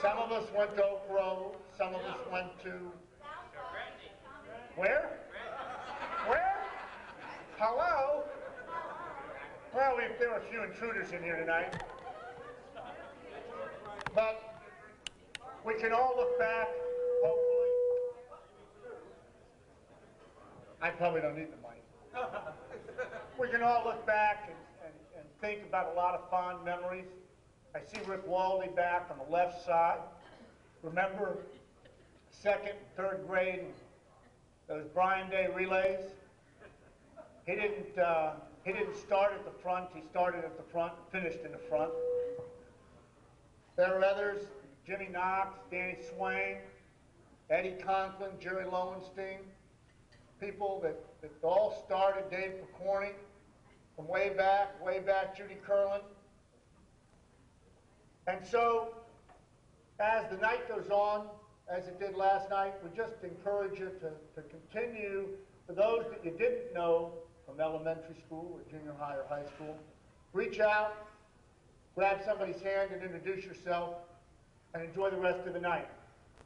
Some of us went to Oak Grove. Some of us went to... Where? Where? Hello? Well, there were a few intruders in here tonight. But we can all look back, hopefully. I probably don't need the mic. We can all look back and think about a lot of fond memories. I see Rick Waldy back on the left side. Remember second, third grade, those Bryan Day relays? He didn't start at the front. He started at the front, finished in the front. There are others: Jimmy Knox, Danny Swain, Eddie Conklin, Jerry Lowenstein, people that all started, Dave Picorni, from way back, Judy Curlin. And so, as the night goes on, as it did last night, we just encourage you to continue, for those that you didn't know from elementary school or junior high or high school, reach out, grab somebody's hand and introduce yourself, and enjoy the rest of the night.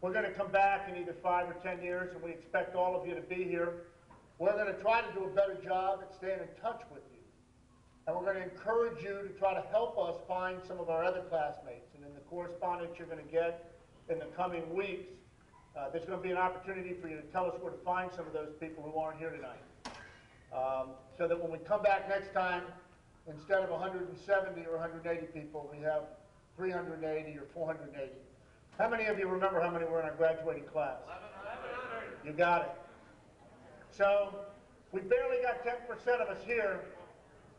We're going to come back in either 5 or 10 years, and we expect all of you to be here. We're going to try to do a better job at staying in touch with you. And we're going to encourage you to try to help us find some of our other classmates. And in the correspondence you're going to get in the coming weeks, there's going to be an opportunity for you to tell us where to find some of those people who aren't here tonight. So that when we come back next time, instead of 170 or 180 people, we have 380 or 480. How many of you remember how many were in our graduating class? 1,100. You got it. So we barely got 10% of us here.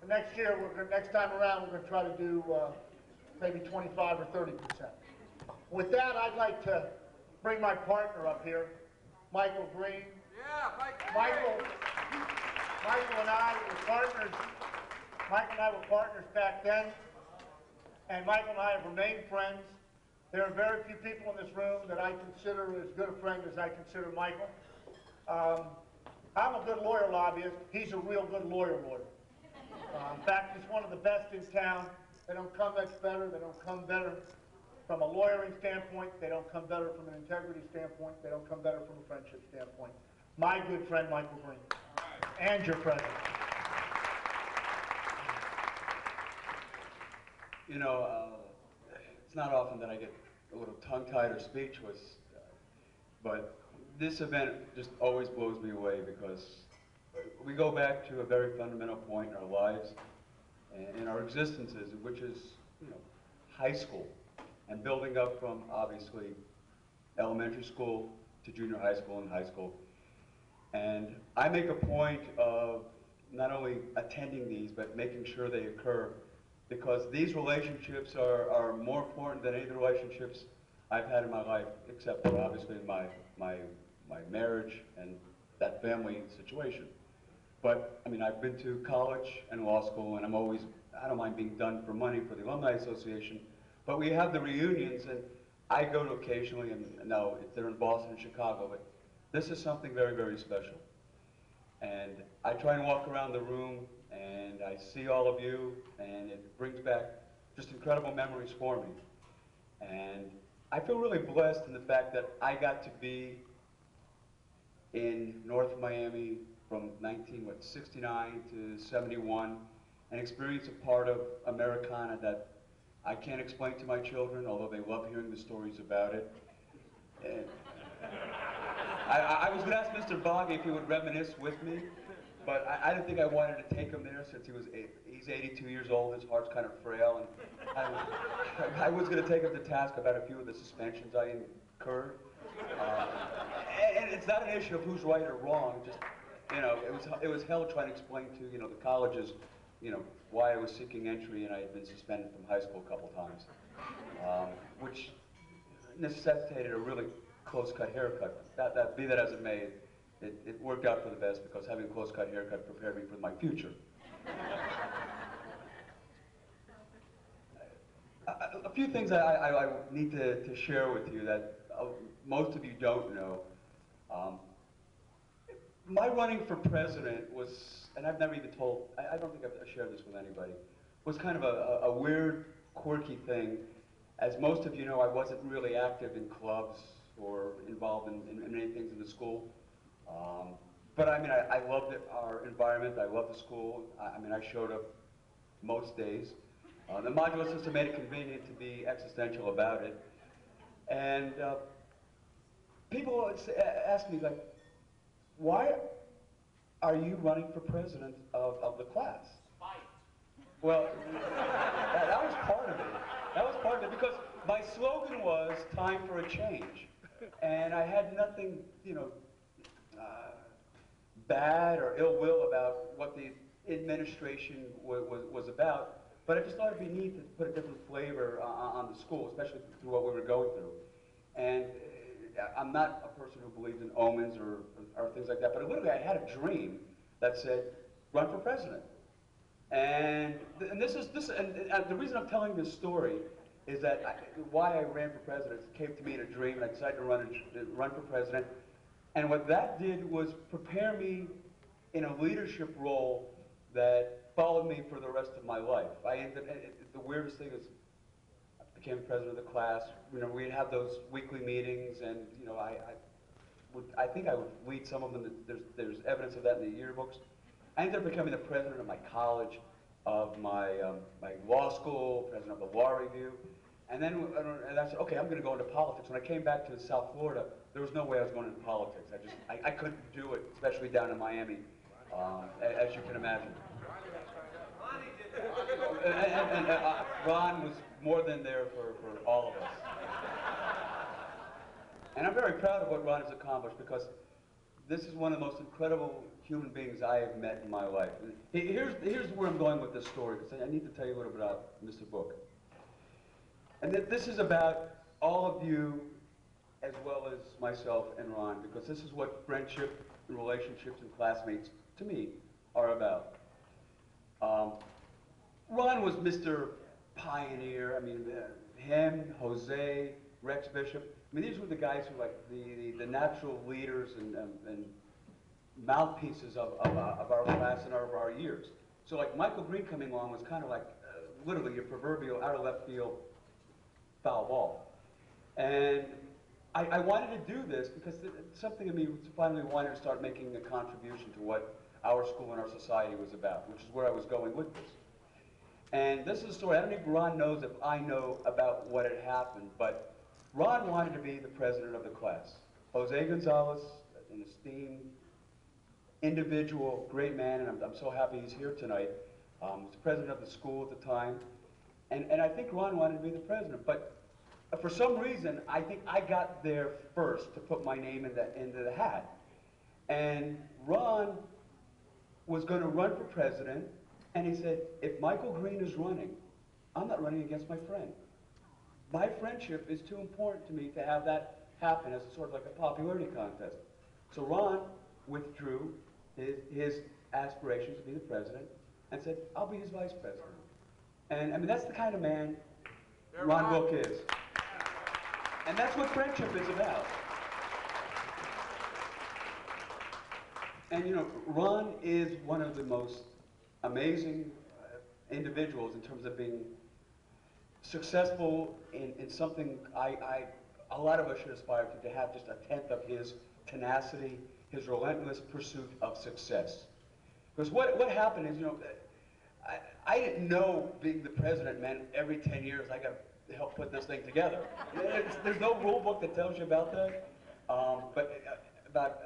The next year, next time around, we're going to try to do maybe 25 or 30%. With that, I'd like to bring my partner up here, Michael Green. Yeah, Michael and I were partners. Michael and I were partners back then, and Michael and I have remained friends. There are very few people in this room that I consider as good a friend as I consider Michael. I'm a good lawyer lobbyist. He's a real good lawyer. In fact, he's one of the best in town. They don't come much better. They don't come better from a lawyering standpoint. They don't come better from an integrity standpoint. They don't come better from a friendship standpoint. My good friend, Michael Green. And your president. You know, it's not often that I get a little tongue-tied or speechless, but this event just always blows me away because we go back to a very fundamental point in our lives and in our existences, which is, you know, high school, and building up from, obviously, elementary school to junior high school and high school. And I make a point of not only attending these, but making sure they occur, because these relationships are more important than any of the relationships I've had in my life, except for obviously my marriage and that family situation. But I mean, I've been to college and law school, and I don't mind being done for money for the Alumni Association, but we have the reunions, and I go to occasionally, and no, they're in Boston and Chicago, but this is something very, very special. And I try and walk around the room, and I see all of you, and it brings back just incredible memories for me. And I feel really blessed in the fact that I got to be in North Miami from 1969 to 71 and experience a part of Americana that I can't explain to my children, although they love hearing the stories about it. And I was going to ask Mr. Boggy if he would reminisce with me, but I didn't think I wanted to take him there since he's 82 years old, his heart's kind of frail, and I was going to take him to task about a few of the suspensions I incurred. And it's not an issue of who's right or wrong, just, you know, it was hell trying to explain to, you know, the colleges, you know, why I was seeking entry and I had been suspended from high school a couple times, which necessitated a really close-cut haircut. Be that as it may, it worked out for the best because having a close-cut haircut prepared me for my future. A few things I need to share with you that most of you don't know. My running for president was, and I've never even told, I don't think I've shared this with anybody, was kind of a weird, quirky thing. as most of you know, I wasn't really active in clubs or involved in many things in the school. But I mean, I loved our environment. I loved the school. I mean, I showed up most days. The modular system made it convenient to be existential about it. And people always ask me, like, why are you running for president of the class? Well, that was part of it. That was part of it, because my slogan was "Time for a Change," and I had nothing, you know, bad or ill will about what the administration was about. But I just thought it'd be neat to put a different flavor on the school, especially through what we were going through. And I'm not a person who believes in omens or things like that, but literally I had a dream that said, "Run for president." And the reason I'm telling this story is that why I ran for president came to me in a dream, and I decided to run for president. And what that did was prepare me in a leadership role that followed me for the rest of my life. The weirdest thing is, I became president of the class. You know, we'd have those weekly meetings, and you know, I think I would lead some of them. There's evidence of that in the yearbooks. I ended up becoming the president of my college, of my law school, president of the law review. And then I said, okay, I'm going to go into politics. When I came back to South Florida, there was no way I was going into politics. I couldn't do it, especially down in Miami, as you can imagine. And Ron was more than there for all of us. And I'm very proud of what Ron has accomplished, because this is one of the most incredible human beings I have met in my life. Here's where I'm going with this story, because I need to tell you a little bit about Mr. Book. And this is about all of you, as well as myself and Ron, because this is what friendship and relationships and classmates, to me, are about. Ron was Mr. Pioneer. I mean, him, Jose, Rex Bishop. I mean, these were the guys who, like, the natural leaders and mouthpieces of our class and of our years. So, like, Michael Green coming along was kind of like, literally, your proverbial out of left field foul ball. And I wanted to do this because something in me finally wanted to start making a contribution to what our school and our society was about, which is where I was going with this. And this is a story, I don't think Ron knows if I know about what had happened, but Ron wanted to be the president of the class. Jose Gonzalez, an esteemed individual, great man, and I'm so happy he's here tonight. Was the president of the school at the time. And I think Ron wanted to be the president, but for some reason, I think I got there first to put my name into the hat. And Ron was going to run for president, and he said, if Michael Green is running, I'm not running against my friend. My friendship is too important to me to have that happen as sort of like a popularity contest. So Ron withdrew his aspirations to be the president and said, I'll be his vice president. And I mean, that's the kind of man Ron Book is. And that's what friendship is about. And you know, Ron is one of the most amazing individuals in terms of being successful in something a lot of us should aspire to have just a tenth of his tenacity, his relentless pursuit of success. Because what happened is, you know, I didn't know being the president meant every 10 years I got to help put this thing together. There's no rule book that tells you about that. But about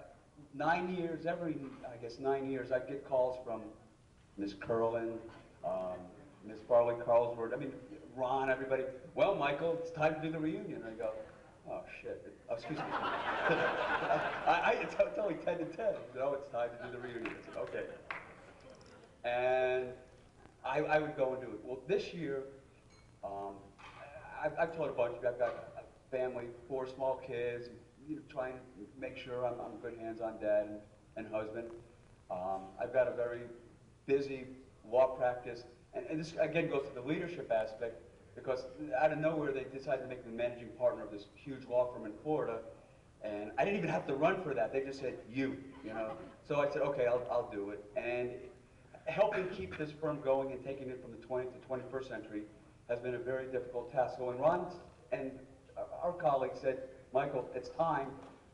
9 years, every, I guess, 9 years, I'd get calls from Miss Curlin, Miss Farley Carlsworth, I mean, Ron, everybody. Well, Michael, it's time to do the reunion. I go, oh, shit. Excuse me. It's only 10 to 10. You know, it's time to do the reunion. I said, okay. And I would go and do it. Well, this year, I've told a bunch of you, I've got a family, 4 small kids, you know, trying to make sure I'm good hands-on dad and husband. I've got a very busy law practice, and this again goes to the leadership aspect, because out of nowhere they decided to make me the managing partner of this huge law firm in Florida, and I didn't even have to run for that. They just said, you know. So I said, okay, I'll do it. And helping keep this firm going and taking it from the 20th to 21st century has been a very difficult task. So when Ron and our colleague said, Michael, it's time,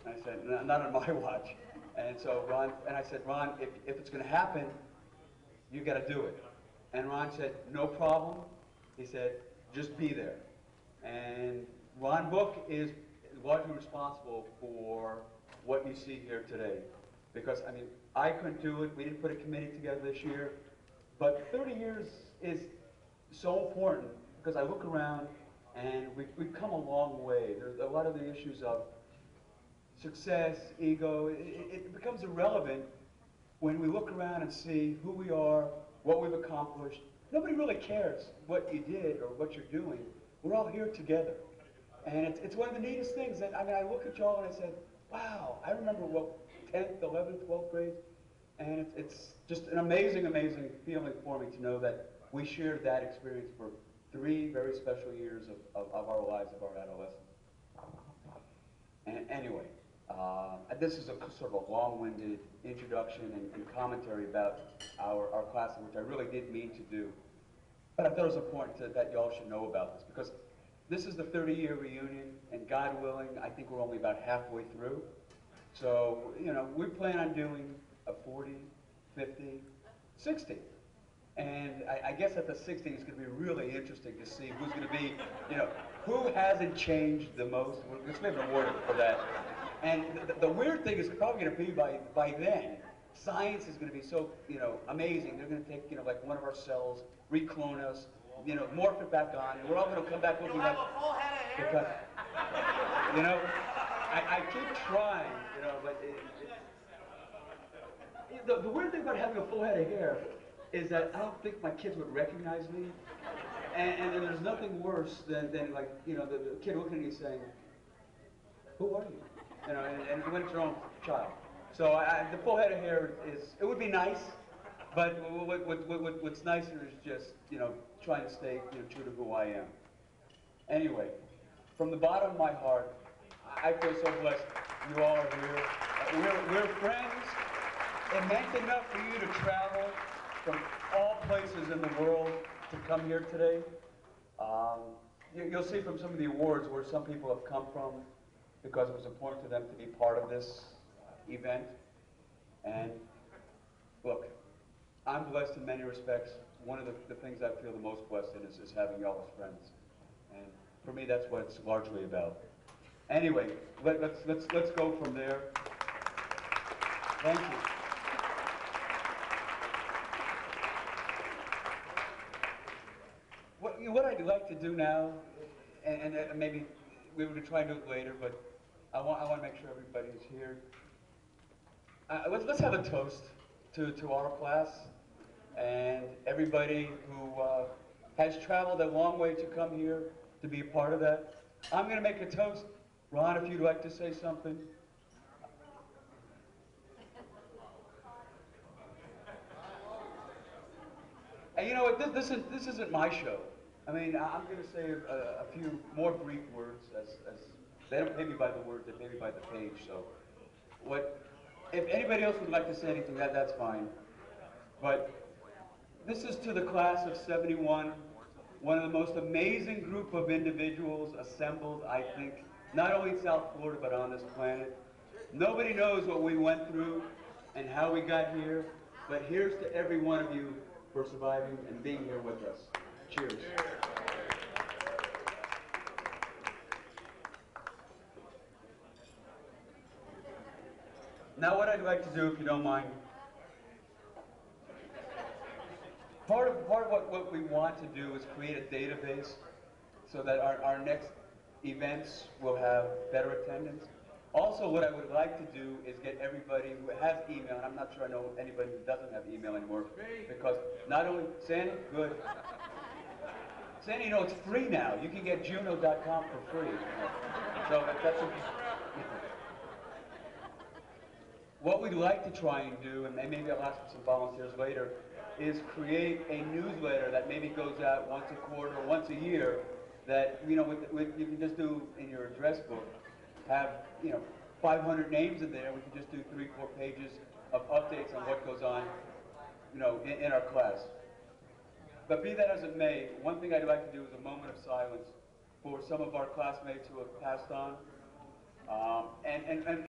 and I said, not on my watch. And so Ron, and I said, Ron, if it's going to happen, you got to do it. And Ron said, no problem. He said, just be there. And Ron Book is largely responsible for what you see here today. Because, I mean, I couldn't do it. We didn't put a committee together this year. But 30 years is so important because I look around and we've come a long way. There's a lot of the issues of success, ego. It becomes irrelevant when we look around and see who we are, what we've accomplished. Nobody really cares what you did or what you're doing. We're all here together. And it's one of the neatest things that, I mean, I look at y'all and I said, wow, I remember what, 10th, 11th, 12th grade, and it's just an amazing, amazing feeling for me to know that we shared that experience for 3 very special years of our lives, of our adolescence. And anyway, this is a sort of a long-winded introduction and commentary about our class, which I really did mean to do. But I thought it was important that y'all should know about this, because this is the 30-year reunion, and God willing, I think we're only about halfway through. So, you know, we plan on doing a 40, 50, 60. And I guess at the 60, it's going to be really interesting to see who's going to be, you know, who hasn't changed the most. Let's give an award for that. And the weird thing is probably going to be by then, science is going to be so, you know, amazing. They're going to take, you know, like one of our cells, reclone us, you know, morph it back on, and we're all going to come back looking like... You'll have a full head of hair because, you know, I keep trying, you know, but the weird thing about having a full head of hair is that I don't think my kids would recognize me. And then there's nothing worse than like, you know, the kid looking at you saying, who are you? You know, and when it's your own child. So the full head of hair it would be nice, but what's nicer is just, you know, trying to stay, you know, true to who I am. Anyway, from the bottom of my heart, I feel so blessed you all are here. We're friends. It meant enough for you to travel from all places in the world to come here today. You'll see from some of the awards where some people have come from because it was important to them to be part of this event. And look, I'm blessed in many respects. One of the things I feel the most blessed in is having y'all as friends. And for me, that's what it's largely about. Anyway, let's go from there. Thank you. What I'd like to do now, and maybe we were going to try and do it later, but I want to make sure everybody's here. Let's have a toast to our class and everybody who has traveled a long way to come here to be a part of that. I'm going to make a toast. Ron, if you'd like to say something. And you know what, this isn't my show. I mean, I'm going to say a few more brief words, as they don't pay me by the word, they pay me by the page. So, if anybody else would like to say anything, that's fine. But this is to the class of '71, one of the most amazing group of individuals assembled, I think, not only in South Florida, but on this planet. Nobody knows what we went through and how we got here, but here's to every one of you for surviving and being here with us. Cheers. Now what I'd like to do, if you don't mind, part of what we want to do is create a database so that our next events will have better attendance. Also, what I would like to do is get everybody who has email, and I'm not sure I know anybody who doesn't have email anymore, because not only, Sandy, good. Sandy, you know, it's free now. You can get juno.com for free. So that's what we'd like to try and do, and maybe I'll ask for some volunteers later, is create a newsletter that maybe goes out once a quarter, once a year, that, you know, you can just do in your address book, have, you know, 500 names in there. We can just do 3-4 pages of updates on what goes on, you know, in our class. But be that as it may, one thing I'd like to do is a moment of silence for some of our classmates who have passed on. And